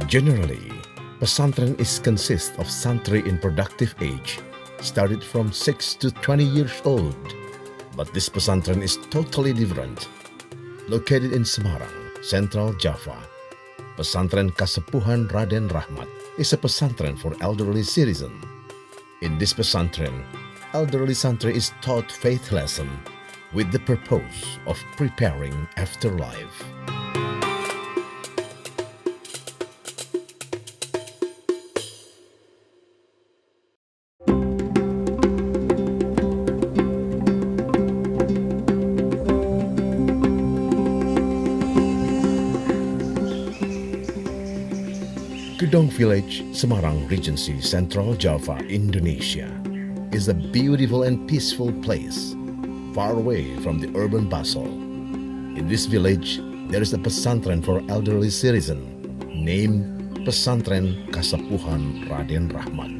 Generally, pesantren consists of santri in productive age, started from 6 to 20 years old. But this pesantren is totally different. Located in Semarang, Central Java, Pesantren Kasepuhan Raden Rahmat is a pesantren for elderly citizens. In this pesantren, elderly santri is taught faith lesson with the purpose of preparing afterlife. Gedong Village, Semarang Regency, Central Java, Indonesia, is a beautiful and peaceful place, far away from the urban bustle. In this village, there is a pesantren for elderly citizens, named Pesantren Kasepuhan Raden Rahmat.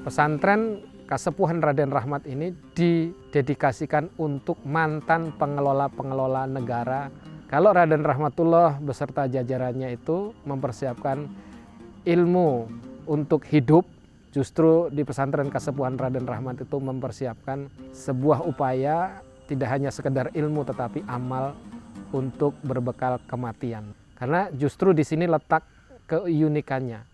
Pesantren Kasepuhan Raden Rahmat ini didedikasikan untuk mantan pengelola-pengelola negara. Kalau Raden Rahmatullah beserta jajarannya itu mempersiapkan ilmu untuk hidup, justru di pesantren Kasepuhan Raden Rahmat itu mempersiapkan sebuah upaya tidak hanya sekedar ilmu tetapi amal untuk berbekal kematian. Karena justru di sini letak keunikannya.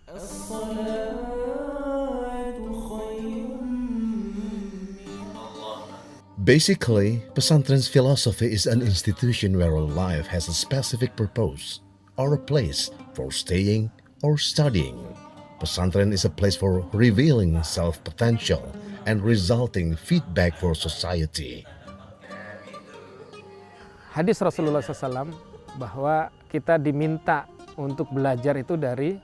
Basically, pesantren's philosophy is an institution where life has a specific purpose or a place for staying or studying. Pesantren is a place for revealing self-potential and resulting feedback for society. Hadis Rasulullah SAW bahwa kita diminta untuk belajar itu dari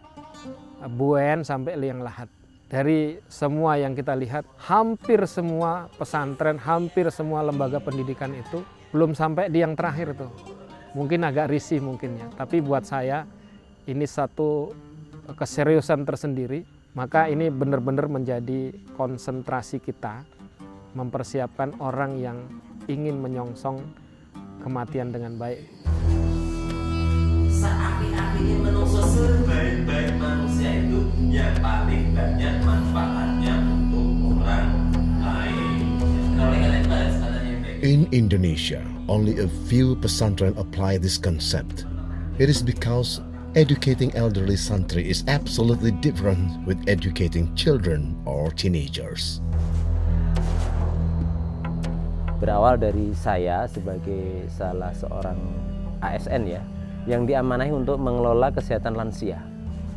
buen sampai liang lahat. Dari semua yang kita lihat, hampir semua pesantren, hampir semua lembaga pendidikan itu belum sampai di yang terakhir tuh. Mungkin agak risih mungkin ya, tapi buat saya ini satu keseriusan tersendiri. Maka ini benar-benar menjadi konsentrasi kita mempersiapkan orang yang ingin menyongsong kematian dengan baik. Seapi-apinya manusia, sebaik-baik manusia itu yang paling banyak manfaatnya untuk orang lain. In Indonesia, only a few pesantren apply this concept. It is because educating elderly santri is absolutely different with educating children or teenagers. Berawal dari saya sebagai salah seorang ASN ya, yang diamanahi untuk mengelola kesehatan lansia.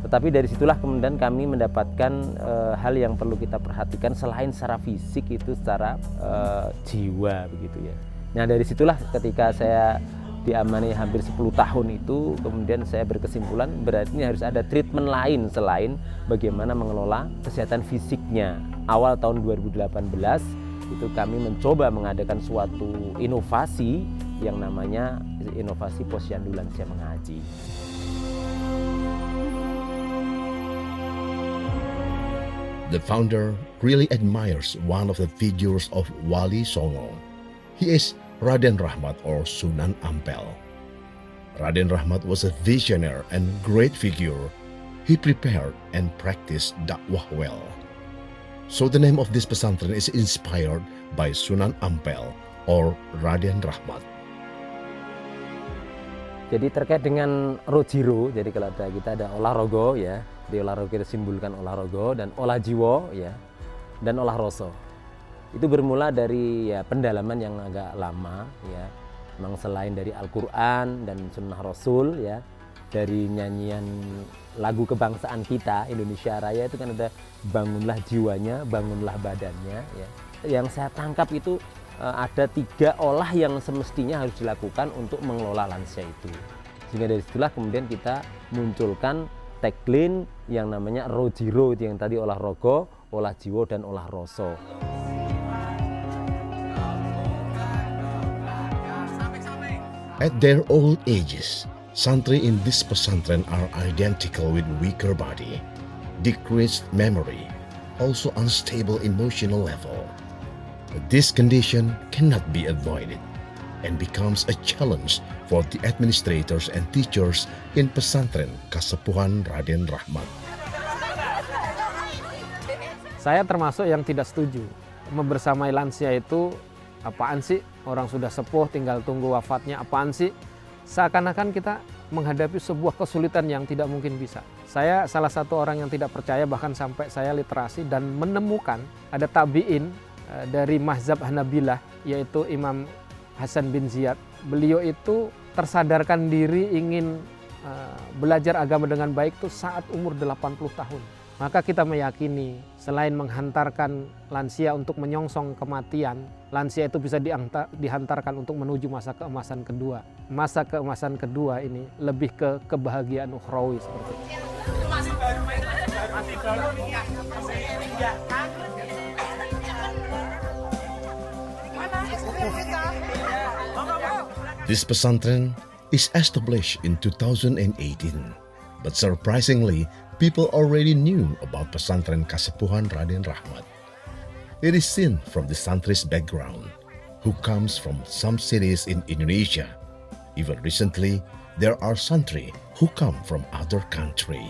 Tetapi dari situlah kemudian kami mendapatkan hal yang perlu kita perhatikan selain secara fisik itu secara jiwa begitu ya. Nah dari situlah ketika saya diamanahi hampir 10 tahun itu kemudian saya berkesimpulan berarti harus ada treatment lain selain bagaimana mengelola kesehatan fisiknya. Awal tahun 2018 itu kami mencoba mengadakan suatu inovasi yang namanya inovasi posyandu lansia mengaji. The founder really admires one of the figures of Wali Songo. He is Raden Rahmat or Sunan Ampel. Raden Rahmat was a visionary and great figure. He prepared and practiced dakwah well. So the name of this pesantren is inspired by Sunan Ampel or Raden Rahmat. Jadi terkait dengan rojiro, jadi kalau kita ada olahraga ya, di olahraga kita simbolkan olahraga dan olah jiwa ya, dan olah rasa. Itu bermula dari ya pendalaman yang agak lama ya, memang selain dari Al-Quran dan Sunnah Rasul ya, dari nyanyian lagu kebangsaan kita Indonesia Raya itu kan ada bangunlah jiwanya, bangunlah badannya ya. Yang saya tangkap itu ada 3 olah yang semestinya harus dilakukan untuk mengelola lansia itu. Sehingga dari situlah kemudian kita munculkan tagline yang namanya Rojiro, yang tadi olah rogo, olah jiwa, dan olah rasa. At their old ages, santri in this pesantren are identical with weaker body, decreased memory, also unstable emotional level. But this condition cannot be avoided. and becomes a challenge for the administrators and teachers in Pesantren Kasepuhan Raden Rahmat. Saya termasuk yang tidak setuju. Membersamai lansia itu apaan sih? Orang sudah sepuh tinggal tunggu wafatnya, apaan sih? Seakan-akan kita menghadapi sebuah kesulitan yang tidak mungkin bisa. Saya salah satu orang yang tidak percaya, bahkan sampai saya literasi dan menemukan ada tabi'in dari mazhab Hanabilah, yaitu Imam Hasan bin Ziyad. Beliau itu tersadarkan diri ingin belajar agama dengan baik itu saat umur 80 tahun. Maka kita meyakini selain menghantarkan lansia untuk menyongsong kematian, lansia itu bisa dihantarkan untuk menuju masa keemasan kedua. Masa keemasan kedua ini lebih ke kebahagiaan ukhrawi seperti itu. This pesantren is established in 2018, but surprisingly, people already knew about Pesantren Kasepuhan Raden Rahmat. It is seen from the santri's background, who comes from some cities in Indonesia. Even recently, there are santri who come from other country.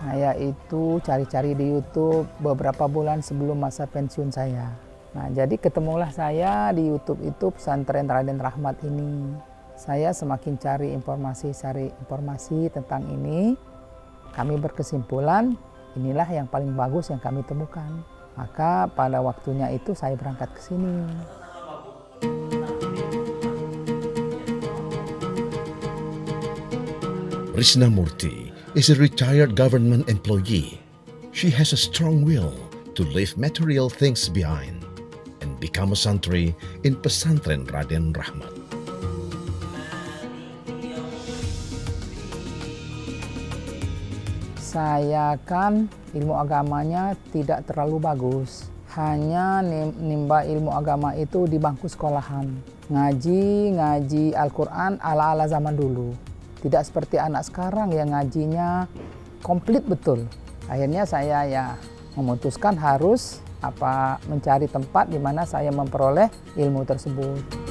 Saya itu cari-cari di YouTube beberapa bulan sebelum masa pensiun saya. Nah, jadi ketemulah saya di YouTube itu Pesantren Raden Rahmat ini. Saya semakin cari informasi tentang ini. Kami berkesimpulan inilah yang paling bagus yang kami temukan. Maka pada waktunya itu saya berangkat ke sini. Risna Murti is a retired government employee. She has a strong will to leave material things behind and become a santri in Pesantren Raden Rahmat. Saya kan ilmu agamanya tidak terlalu bagus. Hanya nimba ilmu agama itu di bangku sekolahan. Ngaji Al-Quran ala-ala zaman dulu. Tidak seperti anak sekarang yang ngajinya komplit betul. Akhirnya saya memutuskan harus mencari tempat di mana saya memperoleh ilmu tersebut.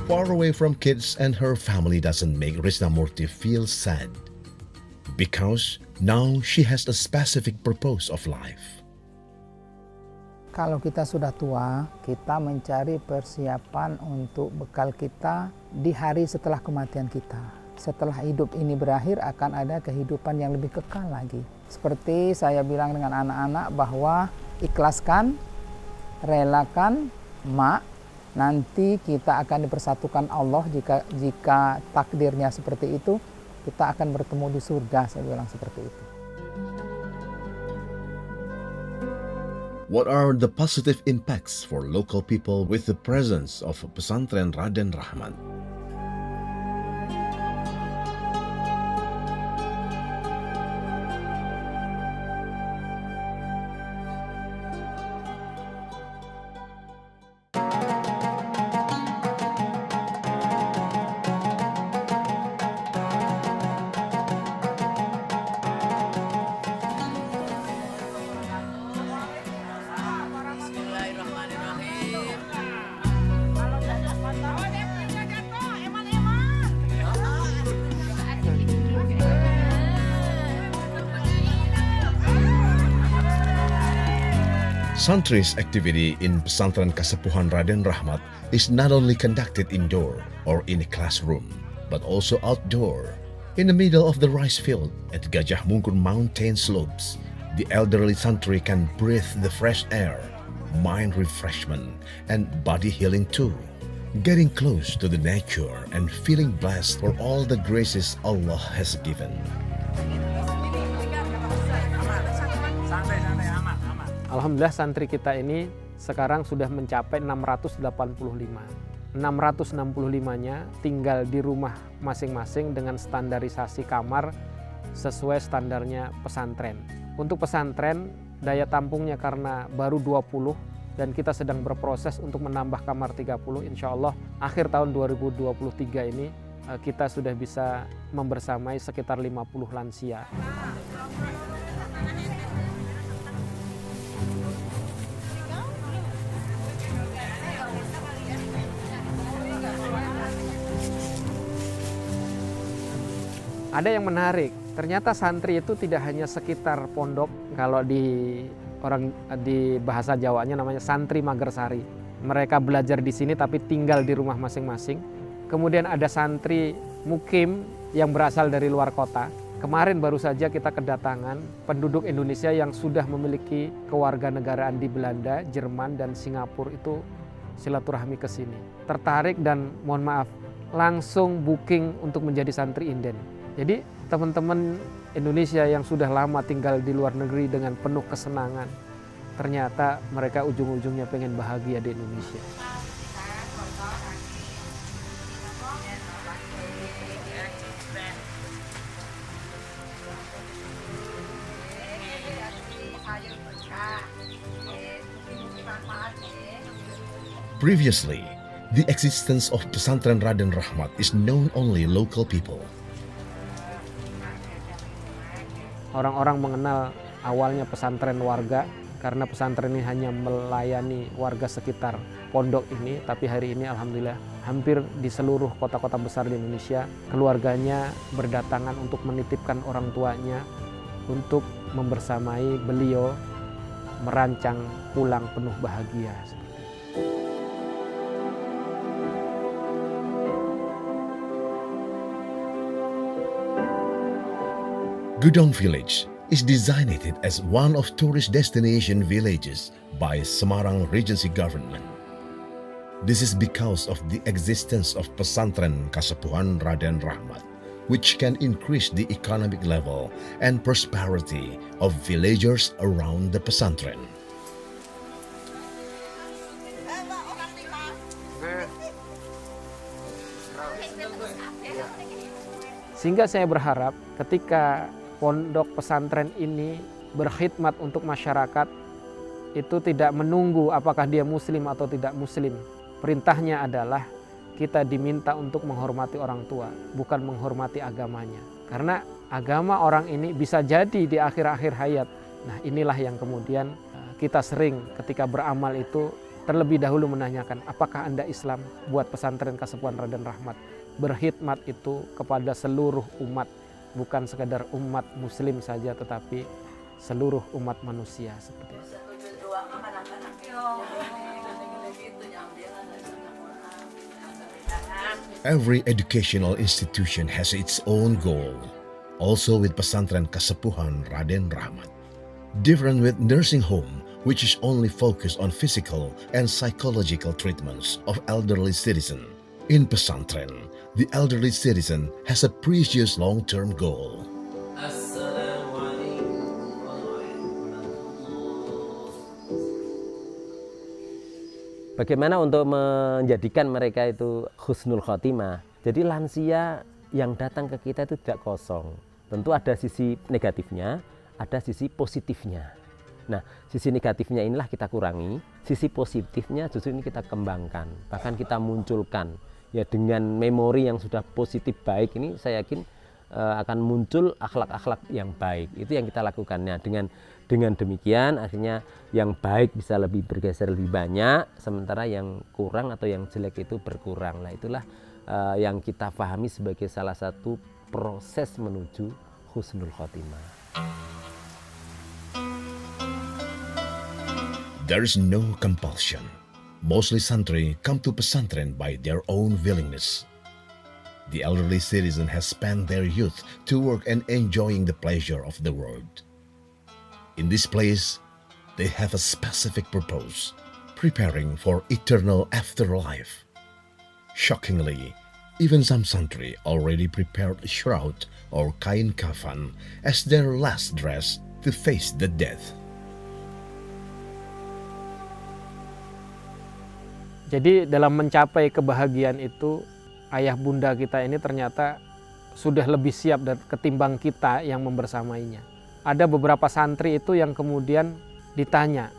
Far away from kids and her family doesn't make Risna Murti feel sad, because now she has a specific purpose of life. Kalau kita sudah tua, kita mencari persiapan untuk bekal kita di hari setelah kematian kita. Setelah hidup ini berakhir akan ada kehidupan yang lebih kekal lagi. Seperti saya bilang dengan anak-anak bahwa ikhlaskan, relakan, nanti kita akan dipersatukan Allah jika takdirnya seperti itu, kita akan bertemu di surga, saya bilang seperti itu. What are the positive impacts for local people with the presence of Pesantren Raden Rahmat? Santri's activity in Pesantren Kasepuhan Raden Rahmat is not only conducted indoor or in a classroom, but also outdoor. In the middle of the rice field at Gajah Mungkur mountain slopes, the elderly santri can breathe the fresh air, mind refreshment, and body healing too. Getting close to the nature and feeling blessed for all the graces Allah has given. Alhamdulillah santri kita ini sekarang sudah mencapai 685. 665-nya tinggal di rumah masing-masing dengan standarisasi kamar sesuai standarnya pesantren. Untuk pesantren, daya tampungnya karena baru 20 dan kita sedang berproses untuk menambah kamar 30. Insya Allah akhir tahun 2023 ini kita sudah bisa membersamai sekitar 50 lansia. Ada yang menarik, ternyata santri itu tidak hanya sekitar pondok, kalau di bahasa Jawanya namanya santri Magersari. Mereka belajar di sini tapi tinggal di rumah masing-masing. Kemudian ada santri mukim yang berasal dari luar kota. Kemarin baru saja kita kedatangan penduduk Indonesia yang sudah memiliki kewarganegaraan di Belanda, Jerman, dan Singapura itu silaturahmi ke sini. Tertarik dan mohon maaf, langsung booking untuk menjadi santri inden. Jadi teman-teman Indonesia yang sudah lama tinggal di luar negeri dengan penuh kesenangan, ternyata mereka ujung-ujungnya pengen bahagia di Indonesia. Previously, the existence of Pesantren Raden Rahmat is known only local people. Orang-orang mengenal awalnya pesantren warga karena pesantren ini hanya melayani warga sekitar pondok ini, tapi hari ini alhamdulillah hampir di seluruh kota-kota besar di Indonesia keluarganya berdatangan untuk menitipkan orang tuanya untuk membersamai beliau merancang pulang penuh bahagia. Gudong Village is designated as one of tourist destination villages by Semarang Regency government. This is because of the existence of Pesantren Kasepuhan Raden Rahmat, which can increase the economic level and prosperity of villagers around the pesantren. Sehingga saya berharap ketika pondok pesantren ini berkhidmat untuk masyarakat, itu tidak menunggu apakah dia muslim atau tidak muslim. Perintahnya adalah kita diminta untuk menghormati orang tua, bukan menghormati agamanya. Karena agama orang ini bisa jadi di akhir-akhir hayat. Nah, inilah yang kemudian kita sering ketika beramal itu terlebih dahulu menanyakan, apakah Anda Islam? Buat pesantren Kasepuhan Raden Rahmat, berkhidmat itu kepada seluruh umat, bukan sekadar umat muslim saja, tetapi seluruh umat manusia seperti itu. Every educational institution has its own goal, also with Pesantren Kasepuhan Raden Rahmat. Different with nursing home, which is only focused on physical and psychological treatments of elderly citizens. In pesantren, the elderly citizen has a precious long-term goal. Bagaimana untuk menjadikan mereka itu husnul khotimah? Jadi lansia yang datang ke kita itu tidak kosong. Tentu ada sisi negatifnya, ada sisi positifnya. Nah, sisi negatifnya inilah kita kurangi, sisi positifnya justru ini kita kembangkan, bahkan kita munculkan. Ya, dengan memori yang sudah positif baik ini saya yakin akan muncul akhlak-akhlak yang baik. Itu yang kita lakukan. Nah, dengan demikian akhirnya yang baik bisa lebih bergeser lebih banyak, sementara yang kurang atau yang jelek itu berkurang. Nah, itulah yang kita pahami sebagai salah satu proses menuju husnul khotimah. There is no compulsion. Mostly santri come to pesantren by their own willingness. The elderly citizen has spent their youth to work and enjoying the pleasure of the world. In this place, they have a specific purpose, preparing for eternal afterlife. Shockingly, even some santri already prepared a shroud or kain kafan as their last dress to face the death. Jadi dalam mencapai kebahagiaan itu, ayah bunda kita ini ternyata sudah lebih siap ketimbang kita yang membersamainya. Ada beberapa santri itu yang kemudian ditanya,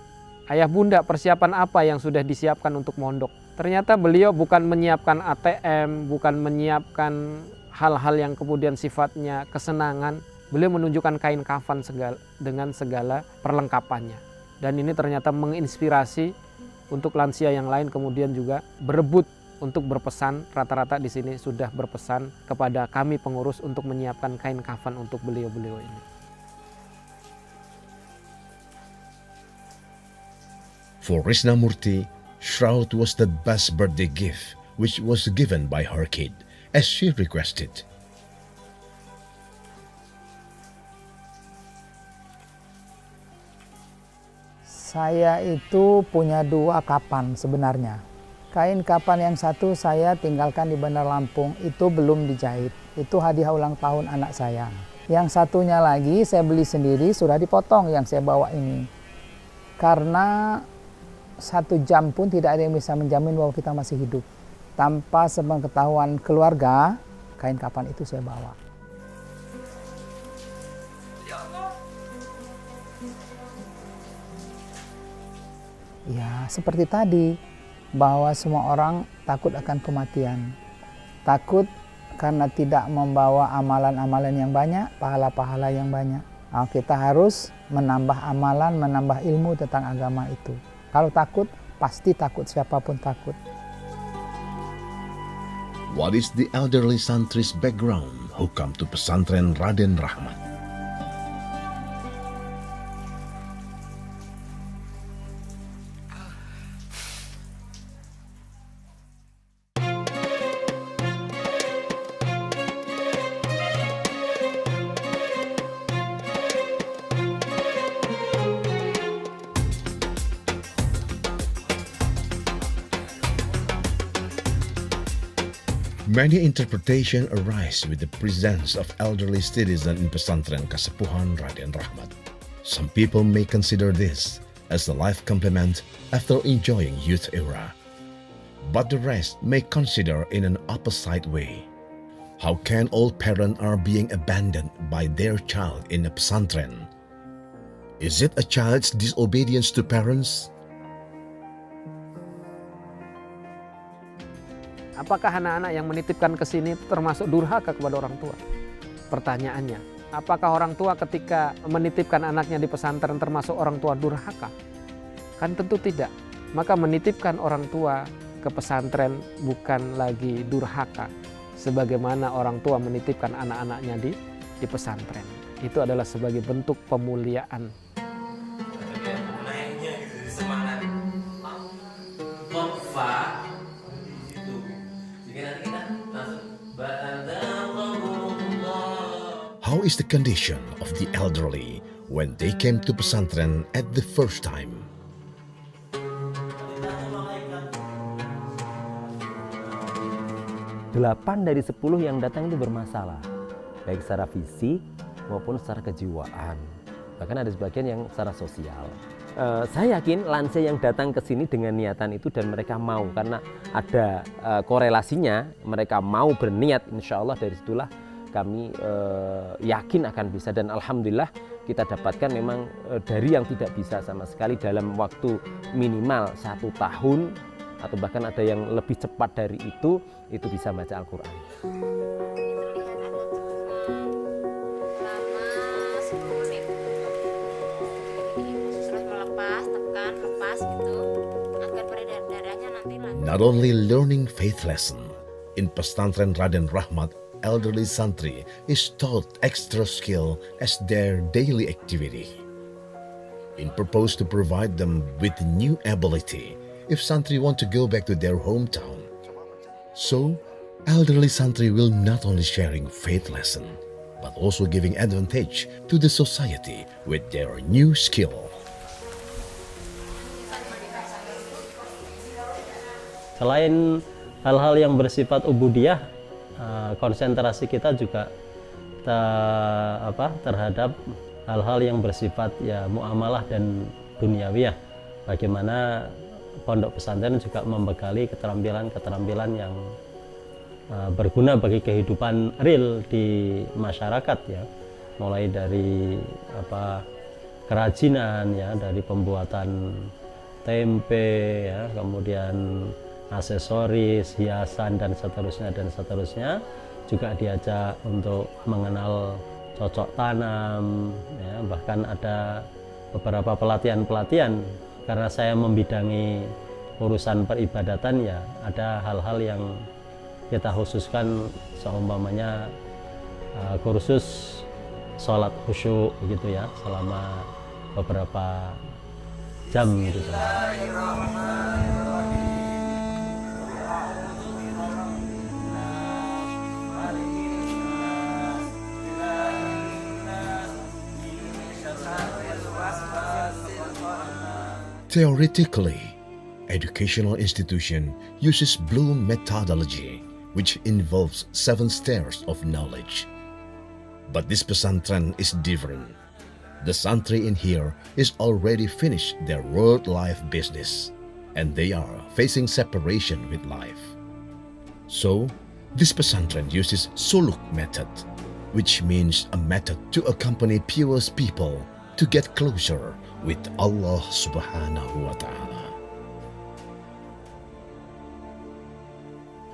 ayah bunda persiapan apa yang sudah disiapkan untuk mondok? Ternyata beliau bukan menyiapkan ATM, bukan menyiapkan hal-hal yang kemudian sifatnya kesenangan. Beliau menunjukkan kain kafan dengan segala perlengkapannya. Dan ini ternyata menginspirasi untuk lansia yang lain kemudian juga berebut untuk berpesan. Rata-rata di sini sudah berpesan kepada kami pengurus untuk menyiapkan kain kafan untuk beliau-beliau ini. For Risnamurti, shroud was the best birthday gift which was given by her kid, as she requested. Saya itu punya 2 kapan sebenarnya. Kain kapan yang satu saya tinggalkan di Bandar Lampung, itu belum dijahit. Itu hadiah ulang tahun anak saya. Yang satunya lagi saya beli sendiri, sudah dipotong yang saya bawa ini. Karena 1 jam pun tidak ada yang bisa menjamin bahwa kita masih hidup. Tanpa sepengetahuan keluarga, kain kapan itu saya bawa. Ya, seperti tadi, bahwa semua orang takut akan kematian. Takut karena tidak membawa amalan-amalan yang banyak, pahala-pahala yang banyak. Nah, kita harus menambah amalan, menambah ilmu tentang agama itu. Kalau takut, pasti takut, siapapun takut. What is the elderly santri's background who come to Pesantren Raden Rahmat? Many interpretations arise with the presence of elderly citizens in Pesantren Kasepuhan Raden Rahmat. Some people may consider this as a life complement after enjoying youth era. But the rest may consider in an opposite way. How can old parents are being abandoned by their child in a pesantren? Is it a child's disobedience to parents? Apakah anak-anak yang menitipkan ke sini termasuk durhaka kepada orang tua? Pertanyaannya, apakah orang tua ketika menitipkan anaknya di pesantren termasuk orang tua durhaka? Kan tentu tidak. Maka menitipkan orang tua ke pesantren bukan lagi durhaka, sebagaimana orang tua menitipkan anak-anaknya di pesantren. Itu adalah sebagai bentuk pemuliaan. Naiknya gitu, semangat konfa. How is the condition of the elderly when they came to pesantren at the first time? Delapan dari 10 yang datang itu bermasalah, baik secara fisik maupun secara kejiwaan. Bahkan ada sebagian yang secara sosial. Saya yakin lansia yang datang ke sini dengan niatan itu dan mereka mau, karena ada korelasinya, mereka mau berniat, insya Allah dari situlah kami yakin akan bisa. Dan alhamdulillah kita dapatkan memang dari yang tidak bisa sama sekali dalam waktu minimal 1 tahun atau bahkan ada yang lebih cepat dari itu bisa baca Al-Quran. Not only learning faith lesson, in Pesantren Raden Rahmat, elderly santri is taught extra skill as their daily activity. In purpose to provide them with new ability if santri want to go back to their hometown. So, elderly santri will not only sharing faith lesson, but also giving advantage to the society with their new skill. Selain hal-hal yang bersifat ubudiyah, konsentrasi kita juga terhadap hal-hal yang bersifat ya muamalah dan duniawiyah. Bagaimana pondok pesantren juga membekali keterampilan-keterampilan yang berguna bagi kehidupan real di masyarakat, ya, mulai dari kerajinan, ya, dari pembuatan tempe, ya, kemudian aksesoris, hiasan dan seterusnya. Juga diajak untuk mengenal cocok tanam, ya, bahkan ada beberapa pelatihan karena saya membidangi urusan peribadatan, ya ada hal-hal yang kita khususkan, seumpamanya kursus sholat khusyuk gitu ya selama beberapa jam gitu. Theoretically, educational institution uses Bloom methodology, which involves 7 stairs of knowledge. But this pesantren is different. The santri in here is already finished their world life business, and they are facing separation with life. So, this pesantren uses suluk method, which means a method to accompany pious people to get closer with Allah Subhanahu wa Ta'ala.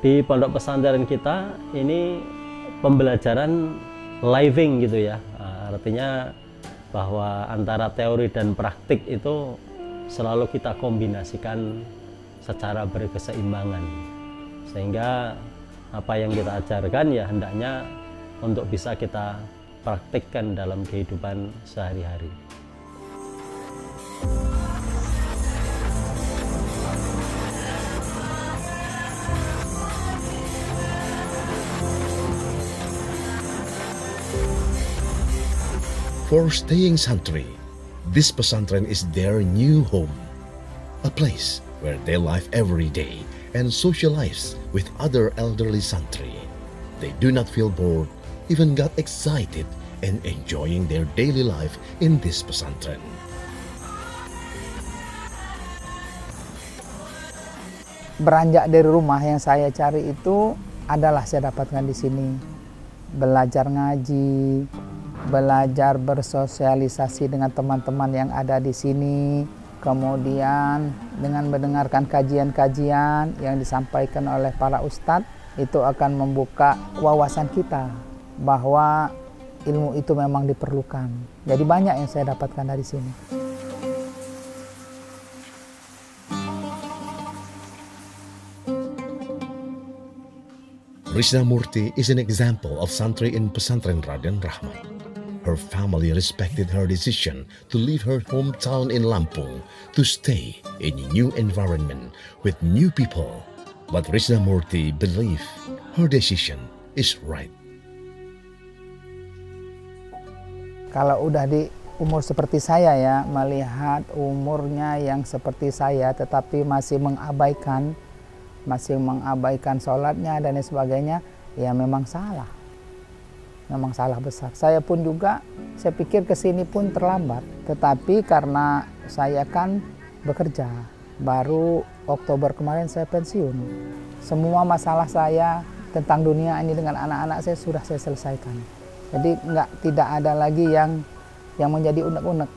Di pondok pesantren kita ini pembelajaran living gitu ya, artinya bahwa antara teori dan praktik itu selalu kita kombinasikan secara berkeseimbangan, sehingga apa yang kita ajarkan ya hendaknya untuk bisa kita praktikkan dalam kehidupan sehari-hari. For staying santri, this pesantren is their new home, a place where they live every day and socialize with other elderly santri. They do not feel bored, even got excited and enjoying their daily life in this pesantren. Beranjak dari rumah yang saya cari itu adalah saya dapatkan di sini. Belajar ngaji, belajar bersosialisasi dengan teman-teman yang ada di sini, kemudian dengan mendengarkan kajian-kajian yang disampaikan oleh para ustadz, itu akan membuka wawasan kita bahwa ilmu itu memang diperlukan. Jadi banyak yang saya dapatkan dari sini. Risnamurti is an example of santri in Pesantren Raden Rahmat. Her family respected her decision to leave her hometown in Lampung to stay in a new environment with new people. But Risnamurti believed her decision is right. Kalau udah di umur seperti saya ya, melihat umurnya yang seperti saya tetapi masih mengabaikan sholatnya dan sebagainya, ya memang salah. Memang salah besar. Saya pun juga, saya pikir kesini pun terlambat. Tetapi karena saya kan bekerja, baru Oktober kemarin saya pensiun. Semua masalah saya tentang dunia ini dengan anak-anak saya sudah saya selesaikan. Jadi tidak ada lagi yang menjadi unek-unek.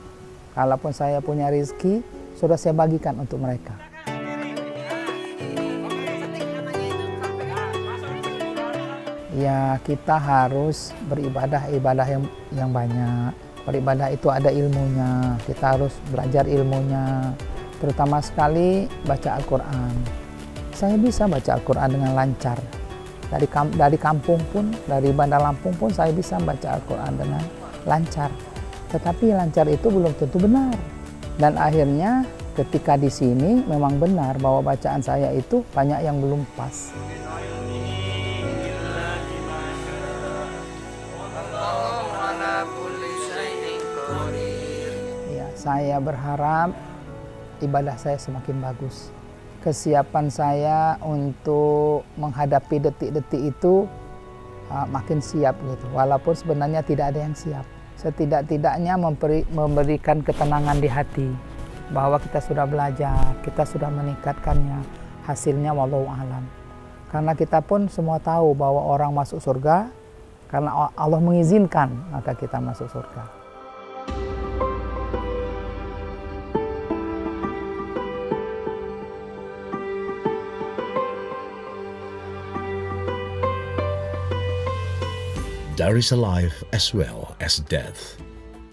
Kalaupun saya punya rezeki, sudah saya bagikan untuk mereka. Ya, kita harus beribadah yang banyak. Beribadah itu ada ilmunya. Kita harus belajar ilmunya. Terutama sekali baca Al-Quran. Saya bisa baca Al-Quran dengan lancar. Dari kampung pun, dari Bandar Lampung pun saya bisa baca Al-Quran dengan lancar. Tetapi lancar itu belum tentu benar. Dan akhirnya ketika di sini memang benar bahwa bacaan saya itu banyak yang belum pas. Saya berharap ibadah saya semakin bagus. Kesiapan saya untuk menghadapi detik-detik itu makin siap gitu. Walaupun sebenarnya tidak ada yang siap. Setidak-tidaknya memberikan ketenangan di hati bahwa kita sudah belajar, kita sudah meningkatkannya. Hasilnya wallahu alam. Karena kita pun semua tahu bahwa orang masuk surga karena Allah mengizinkan, maka kita masuk surga. There is a life as well as death.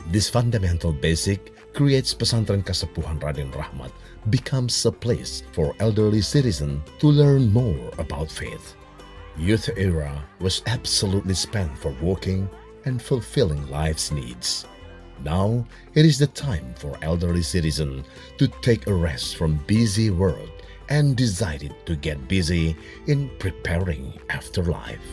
This fundamental basic creates Pesantren Kasepuhan Raden Rahmat becomes a place for elderly citizens to learn more about faith. Youth era was absolutely spent for working and fulfilling life's needs. Now it is the time for elderly citizens to take a rest from busy world and decided to get busy in preparing afterlife.